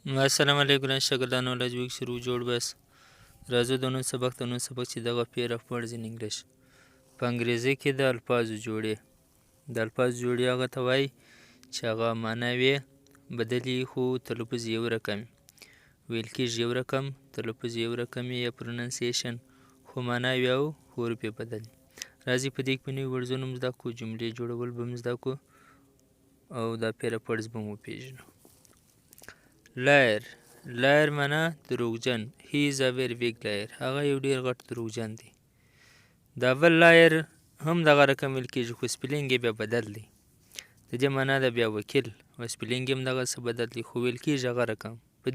السلام علیکم ګران شاګردانو له جوړ شروع جوړ بس راځو د نن سبق چې دغه pair of words in English په انګریزي کې د الفاظو جوړې د الفاظو جوړې هغه ته وایي چې هغه معناوې بدلې خو تلفظ یو رقم ویل کېږي یو رقم تلفظ یو رقم یا پروننسیشن خو معناوې او حروف یې بدل راځي په دې کې په نوي ورځونو زده کړو جملې جوړول به هم زده کړو او دا pair of words به هم وپېژنو لایر معنا دروغجن he is a very big liar هغه یو ډیر غټ دروغجن دی دا بل لایر هم دغه رقم ویل کېږي خو سپیلینګ یې بیا بدل دی د دې معنا د بیا وکیل او سپیلینګ هم دغسې بدل دی خو ویل کېږي هغه رقم په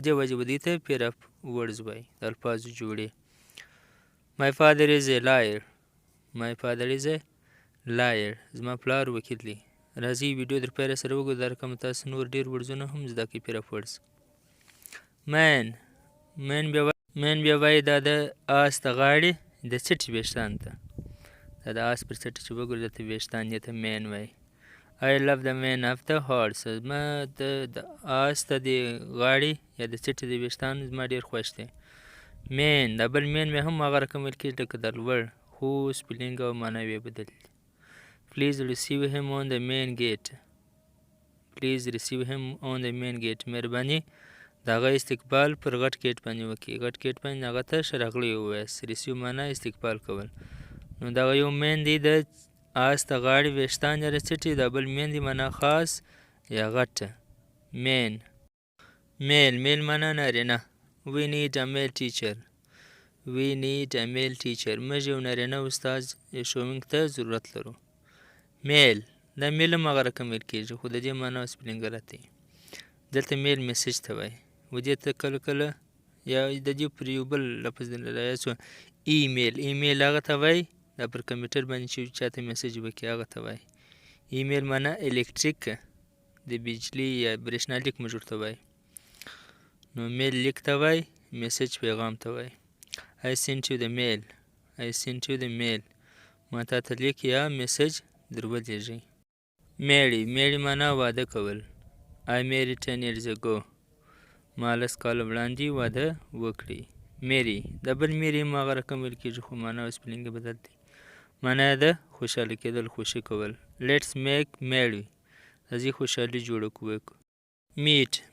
دې وجه به دې ته pair of words وایي د الفاظو جوړې my father is a liar زما پلار وکیل دی راځئ ویډیو در پیله سره وګورو دا رقم تاسو نور ډېر ورځونه هم زده کړئ pair of words مین بیا وایي دا د آس د غاړې د څټې ویښتان ته دا د آس پر څټه چې وګورو درته ویښتان دې ته مین وایي I love the mane of the horse زما د آس د دې غاړې یا د څټې د ویښتانو زما ډېر خوښ دی مین دا بل مین بیا هم هغه رقم ویل کېږي لکه د لوړ خو سپیلینګ او معناوې یې بدل دي Please receive him on the main gate. مهرباني د هغه استقبال پر غټ ګیټ باندې وکړي غټ ګیټ باندې هغه ته ښه راغلی ووایاست ریسیو معنا استقبال کول نو دغه یو مین دی د آس د غاړې ویښتان یې راڅټي دا بل مین دی معنا خاص یا غټه میل معنا نارینه We need a male teacher موږ یو نارینه استاد ښوونکي ته ضرورت لرو میل دا میل هم هغه رقم ویل کېږي خو د دې معنا او سپیلینګ غلط دی دلته میل میسج ته وایي و دې ته کله کله یا د دې پر یو بل لفظ رایاد شو ایمیل هغه ته وایي دا پر کمپیوټر باندې چې چاته میسج وکړي هغه ته وایي ایمیل معنا الکتریک د بجلي یا برېښنا لیک موږ ورته وایي نو میل لیک ته وایي میسج پیغام ته وایي I sent you the mail ما تا ته لیک یا میسج در ولېږئ میړی معنا واده کول I married 10 years ago ما 10 کاله وړاندې واده وکړی میری د بل میری هم هغه رقم ویل کېږي خو معنا او سپیلینګ یې بدل دی معنا یې ده خوشحاله کېدل خوښي کول Let's make merry راځئ خوشحالي جوړه کړو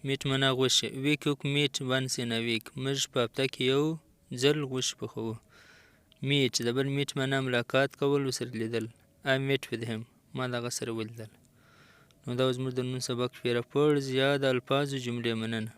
میټ معنا غوښې We cook meat once in a week موږ په هفته کې یو ځل غوښې پخوو میټ د بل میټ معنا ملاقات کول ورسره لیدل I met with him ما د هغه سره ولیدل نو دا زموږ د نن سبق pair of words یا د الفاظو جملې مننه